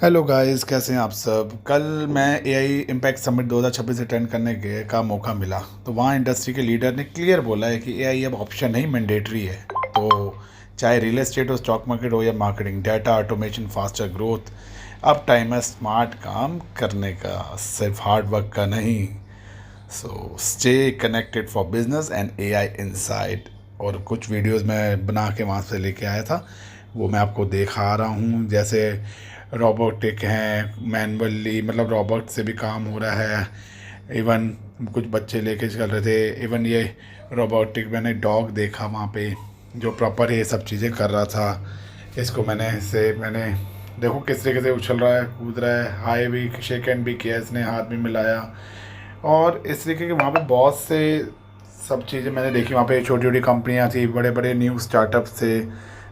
Hello guys, कैसे हैं आप सब। कल मैं एआई इम्पैक्ट समिट 2026 अटेंड करने के का मौका मिला। तो वहाँ इंडस्ट्री के लीडर ने क्लियर बोला है कि एआई अब ऑप्शन नहीं, मैंडेटरी है। तो चाहे रियल एस्टेट हो, स्टॉक मार्केट हो या marketing, data automation, faster growth, अब टाइम है स्मार्ट काम करने का, सिर्फ हार्ड वर्क का नहीं। So stay connected for business and AI insight. और कुछ वीडियोस मैं बना के वहाँ से लेके आया था, वो मैं आपको दिखा रहा हूँ। जैसे रोबोटिक हैं, मैनुअली मतलब रोबोट से भी काम हो रहा है। इवन कुछ बच्चे लेके चल रहे थे। इवन ये रोबोटिक मैंने डॉग देखा वहाँ पे, जो प्रॉपर ये सब चीज़ें कर रहा था। इसको मैंने देखो किस तरीके से उछल रहा है, कूद रहा है, हाई भी, शेक हैंड भी किया इसने, हाथ भी मिलाया। और इस तरीके के वहाँ पे बहुत से सब चीज़ें मैंने देखी। वहाँ पे छोटी छोटी कंपनियाँ थी, बड़े बड़े न्यू स्टार्टअप थे।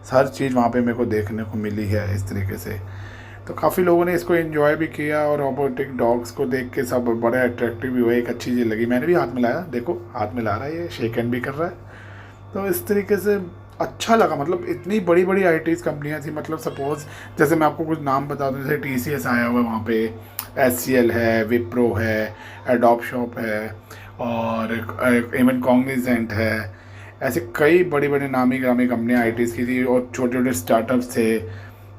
हर चीज़ वहाँ पे मेरे को देखने को मिली है इस तरीके से। तो काफ़ी लोगों ने इसको एंजॉय भी किया, और रोबोटिक डॉग्स को देख के सब बड़े अट्रैक्टिव भी हुए। एक अच्छी चीज़ लगी, मैंने भी हाथ मिलाया, देखो हाथ मिला रहा है, ये शेक हैंड भी कर रहा है। तो इस तरीके से अच्छा लगा। मतलब इतनी बड़ी बड़ी आईटीज़ कंपनियां थी। मतलब सपोज जैसे मैं आपको कुछ नाम बता दूं, जैसे टीसीएस आया हुआ है वहाँ पे, एचसीएल है, विप्रो है, एडोब शॉप है, और इवन कॉग्निजेंट है। ऐसे कई बड़ी बड़ी नामी ग्रामी कंपनियां आईटीज़ की थी, और छोटे छोटे स्टार्टअप्स थे।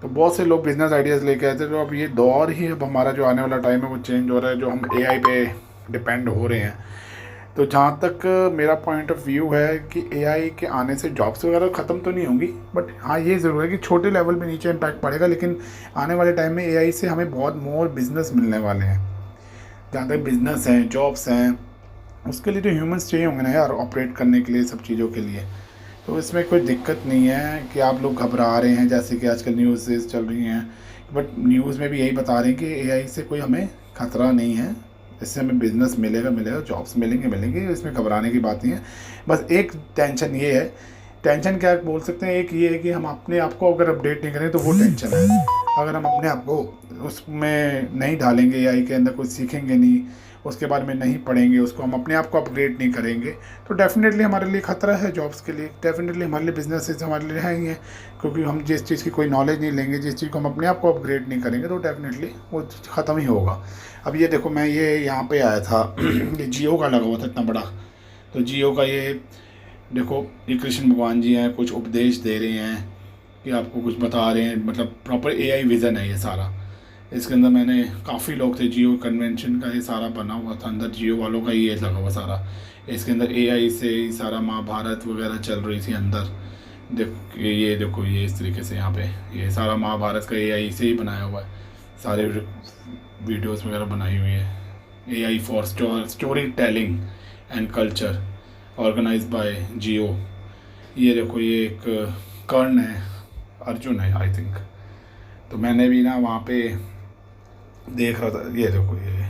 तो बहुत से लोग बिजनेस आइडियाज़ लेके आए थे। तो अब ये दौर ही, अब हमारा जो आने वाला टाइम है वो चेंज हो रहा है, जो हम एआई पे डिपेंड हो रहे हैं। तो जहाँ तक मेरा पॉइंट ऑफ व्यू है कि एआई के आने से जॉब्स वगैरह ख़त्म तो नहीं होंगी, बट हाँ ये ज़रूर है कि छोटे लेवल पे नीचे इम्पैक्ट पड़ेगा। लेकिन आने वाले टाइम में एआई से हमें बहुत मोर बिजनेस मिलने वाले हैं। जहाँ तक बिजनेस हैं, जॉब्स हैं, उसके लिए तो ह्यूमंस चाहिए होंगे ना यार, ऑपरेट करने के लिए, सब चीज़ों के लिए। तो इसमें कोई दिक्कत नहीं है कि आप लोग घबरा रहे हैं, जैसे कि आजकल न्यूज़ चल रही हैं। बट न्यूज़ में भी यही बता रहे हैं कि एआई से कोई हमें खतरा नहीं है। इससे हमें बिजनेस मिलेगा मिलेगा, जॉब्स मिलेंगे मिलेंगे, इसमें घबराने की बात नहीं है। बस एक टेंशन ये है, टेंशन क्या बोल सकते हैं, एक ये है कि हम अपने आप को अगर अपडेट नहीं करें तो वो टेंशन है। अगर हम अपने आप को उसमें नहीं डालेंगे, एआई के अंदर कुछ सीखेंगे नहीं, उसके बारे में नहीं पढ़ेंगे, उसको हम अपने आप को अपग्रेड नहीं करेंगे, तो डेफिनेटली हमारे लिए ख़तरा है जॉब्स के लिए। डेफिनेटली हमारे लिए बिजनेसेस हमारे लिए रहेंगे, क्योंकि हम जिस चीज़ की कोई नॉलेज नहीं लेंगे, जिस चीज़ को हम अपने आप को अपग्रेड नहीं करेंगे, तो डेफिनेटली वो ख़त्म ही होगा। अब ये देखो, मैं ये यहाँ पे आया था ये जियो का लगा हुआ था इतना बड़ा। तो जियो का ये देखो, ये कृष्ण भगवान जी हैं, कुछ उपदेश दे रहे हैं कि आपको कुछ बता रहे हैं। मतलब प्रॉपर एआई विज़न है ये सारा। इसके अंदर मैंने काफ़ी लोग थे, जियो कन्वेंशन का ये सारा बना हुआ था, अंदर जियो वालों का ही ये लगा हुआ सारा। इसके अंदर एआई से ही सारा महाभारत वगैरह चल रही थी अंदर। देखो ये इस तरीके से यहाँ पे ये सारा महाभारत का एआई से ही बनाया हुआ है। सारे वीडियोस वगैरह बनाई हुई है। AI for storytelling and culture, organise by Jio. ये देखो, ये एक कर्ण है, अर्जुन है आई थिंक। तो मैंने भी ना वहाँ पे देख रहा था, ये देखो ये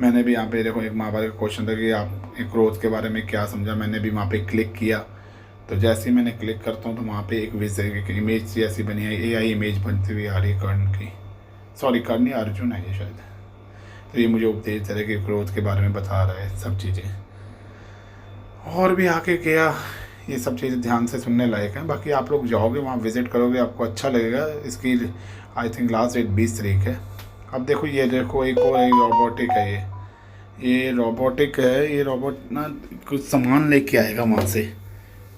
मैंने भी यहाँ पे देखो, एक महाभारत का क्वेश्चन था कि आप एक क्रोध के बारे में क्या समझा। मैंने भी वहाँ पे क्लिक किया। तो जैसे ही मैंने क्लिक करता हूँ तो वहाँ पे एक विजय एक इमेज सी ऐसी बनी है, एआई इमेज बनती हुई आ रही है कर्ण की। सॉरी, कर्ण नहीं, अर्जुन है ये शायद। तो ये मुझे उपदेश दे रहा है कि क्रोध के बारे में बता रहा है सब चीज़ें। और भी आके क्या, ये सब चीज़ें ध्यान से सुनने लायक हैं। बाकी आप लोग जाओगे वहाँ, विज़िट करोगे, आपको अच्छा लगेगा। इसकी आई थिंक लास्ट डेट 20 तारीख है। अब देखो, ये देखो एक और रोबोटिक है। ये रोबोटिक है। ये रोबोट ना कुछ सामान लेके आएगा वहाँ से।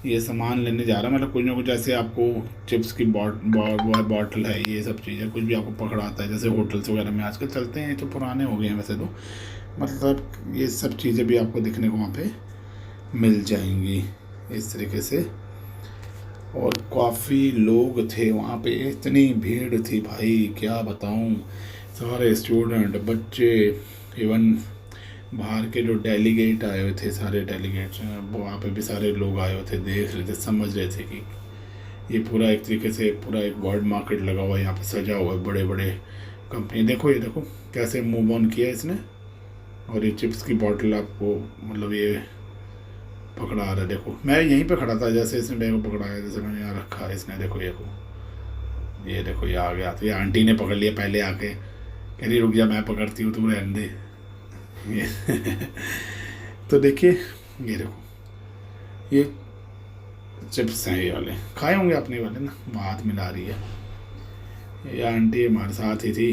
ये सामान लेने जा रहा है, मतलब कुछ ना कुछ ऐसे आपको चिप्स की बॉटल है, ये सब चीज़ें कुछ भी आपको पकड़ाता है। जैसे होटल्स वगैरह में आजकल चलते हैं, तो पुराने हो गए हैं वैसे तो। मतलब ये सब चीज़ें भी आपको दिखने को वहाँ पे मिल जाएंगी इस तरीके से। और काफ़ी लोग थे वहाँ पे, इतनी भीड़ थी भाई क्या बताऊँ। सारे स्टूडेंट, बच्चे, इवन बाहर के जो डेलीगेट आए हुए थे, सारे डेलीगेट्स वहाँ पे भी सारे लोग आए हुए थे, देख रहे थे, समझ रहे थे कि ये पूरा एक तरीके से पूरा एक वर्ल्ड मार्केट लगा हुआ है यहाँ पे, सजा हुआ है, बड़े बड़े कंपनी। देखो ये देखो कैसे मूव ऑन किया इसने। और ये चिप्स की बोतल आपको मतलब ये पकड़ा रहा है। देखो मैं यहीं पे खड़ा था, जैसे इसने मेरे को पकड़ाया, जैसे मैंने यहाँ रखा है इसने, देखो ये देखो ये आ गया। तो ये आंटी ने पकड़ लिया पहले आके, कह रही रुक जा मैं पकड़ती हूँ, तू रहने दे ये तो देखिए, ये देखो ये चिप्स हैं, ये वाले खाए होंगे आपने वाले ना, हाथ मिला रही है। ये आंटी हमारे साथ ही थी,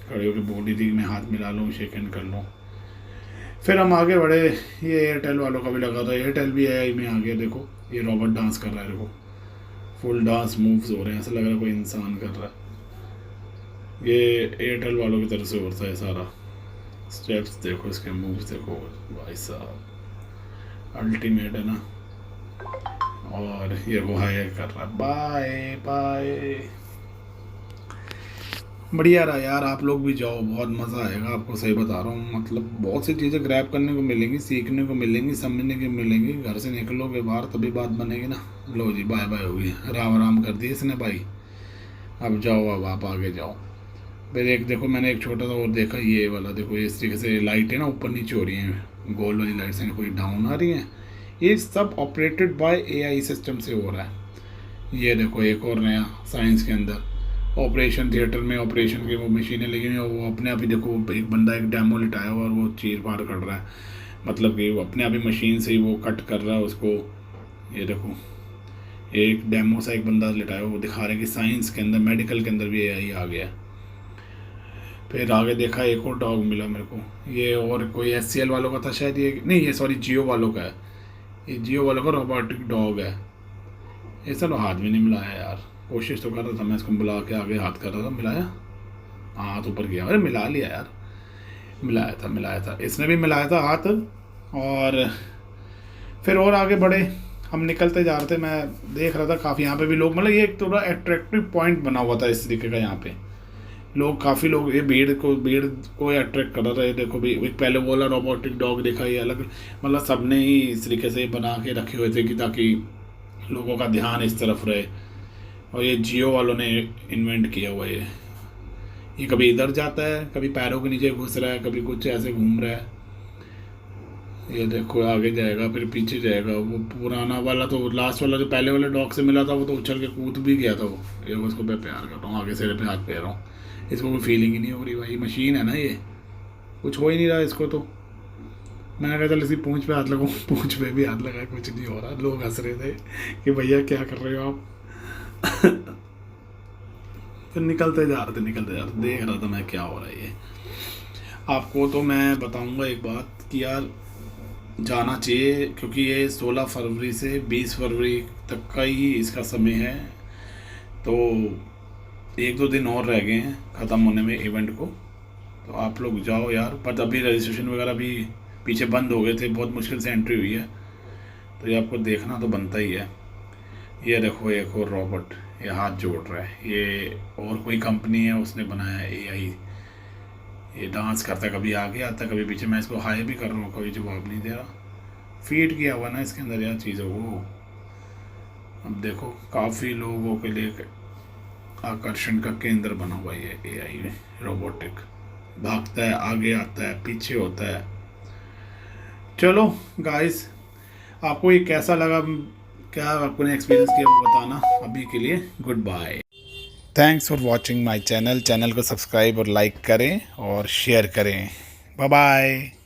खड़े होकर बोल रही थी कि मैं हाथ मिला लूँ, शेक हैंड कर लूँ। फिर हम आगे बढ़े, ये एयरटेल वालों का भी लगा था, एयरटेल भी एआई में आ गया। देखो ये रॉबर्ट डांस कर रहा है, देखो फुल डांस मूव्स हो रहे हैं, ऐसा लग रहा है कोई इंसान कर रहा है। ये एयरटेल वालों की तरफ से होता है सारा। स्टेप्स देखो, इसके मूव्स देखो भाई साहब, अल्टीमेट है ना। और ये वो हाय कर रहा है, बाय बाय। बढ़िया रहा यार, आप लोग भी जाओ, बहुत मज़ा आएगा आपको, सही बता रहा हूँ। मतलब बहुत सी चीज़ें ग्रैब करने को मिलेंगी, सीखने को मिलेंगी, समझने को मिलेंगी। घर से निकलोगे बाहर तभी बात बनेगी ना। लो जी बाय बाय होगी, राम राम कर दिए इसने भाई। अब जाओ, अब आप आगे जाओ। फिर एक देखो, मैंने एक छोटा सा और देखा, ये वाला देखो, ये इस तरीके से लाइट है ना ऊपर नीचे हो रही हैं, गोल वाली लाइट्स हैं, कोई डाउन आ रही हैं। ये सब ऑपरेटेड बाय एआई सिस्टम से हो रहा है। ये देखो एक और नया साइंस के अंदर, ऑपरेशन थिएटर में ऑपरेशन की वो मशीनें लगी हुई हैं, वो अपने आप ही देखो, एक बंदा एक डेमो लिटाया हुआ और वो चीर फाड़ कर रहा है, मतलब कि वो अपने आप ही मशीन से ही वो कट कर रहा है उसको। ये देखो एक डेमो सा एक बंदा लिटाया हुआ, वो दिखा रहे हैं कि साइंस के अंदर, मेडिकल के अंदर भी एआई आ गया। फिर आगे देखा, एक और डॉग मिला मेरे को, ये और कोई एचसीएल वालों का था शायद, ये नहीं, ये सॉरी जियो वालों का है। ये जियो वालों का रोबोटिक डॉग है। ये चलो हाथ भी नहीं मिलाया यार, कोशिश तो कर रहा था मैं इसको बुला के आगे हाथ कर रहा था, मिलाया हाथ ऊपर किया, अरे मिला लिया यार, मिलाया था, इसने भी मिलाया था हाथ। और फिर और आगे बढ़े, हम निकलते जा रहे थे, मैं देख रहा था काफ़ी यहाँ पे भी लोग, मतलब ये एक थोड़ा अट्रैक्टिव पॉइंट बना हुआ था इस तरीके का। यहाँ पे लोग, काफ़ी लोग, ये भीड़ को अट्रैक्ट कर रहे थे। देखो भी एक पहले वाला रोबोटिक डॉग देखा, ये अलग, मतलब सबने ही इस तरीके से बना के रखे हुए थे कि ताकि लोगों का ध्यान इस तरफ रहे। और ये जियो वालों ने इन्वेंट किया हुआ है। ये कभी इधर जाता है, कभी पैरों के नीचे घुस रहा है, कभी कुछ ऐसे घूम रहा है। ये देखो आगे जाएगा फिर पीछे जाएगा। वो पुराना वाला तो, लास्ट वाला जो पहले वाले डॉग से मिला था, वो तो उछल के कूद भी गया था वो। ये उसको मैं प्यार कर रहा हूँ, आगे सिरे पे हाथ फेर रहा हूँ, इसको कोई फीलिंग ही नहीं हो रही भाई, मशीन है ना ये, कुछ हो ही नहीं रहा इसको। तो मैंने कहा चल इसी पूँछ पे हाथ लगाऊँ, पूँछ पे भी हाथ लगा, कुछ नहीं हो रहा। लोग हंस रहे थे कि भैया क्या कर रहे हो आप। फिर निकलते जा रहे थे, देख रहा था मैं क्या हो रहा है ये। आपको तो मैं बताऊंगा एक बात कि यार जाना चाहिए, क्योंकि ये 16 फरवरी से 20 फरवरी तक का ही इसका समय है। तो 1-2 दिन और रह गए हैं ख़त्म होने में इवेंट को। तो आप लोग जाओ यार, पर अभी रजिस्ट्रेशन वगैरह भी पीछे बंद हो गए थे, बहुत मुश्किल से एंट्री हुई है, तो ये आपको देखना तो बनता ही है। ये देखो एक और रॉबोट, ये हाथ जोड़ रहा है, ये और कोई कंपनी है उसने बनाया है एआई। ये डांस करता है, कभी आगे आता है कभी पीछे। मैं इसको हाई भी कर रहा हूँ, कभी जवाब नहीं दे रहा। फीड किया हुआ ना इसके अंदर यार चीज़ों को। अब देखो काफ़ी लोगों के लिए आकर्षण का केंद्र बना हुआ है ये एआई रोबोटिक। भागता है, आगे आता है, पीछे होता है। चलो गाइस, आपको ये कैसा लगा, क्या आपने एक्सपीरियंस किया वो बताना। अभी के लिए good bye. Thanks for watching my channel को सब्सक्राइब और लाइक करें और शेयर करें। Bye bye.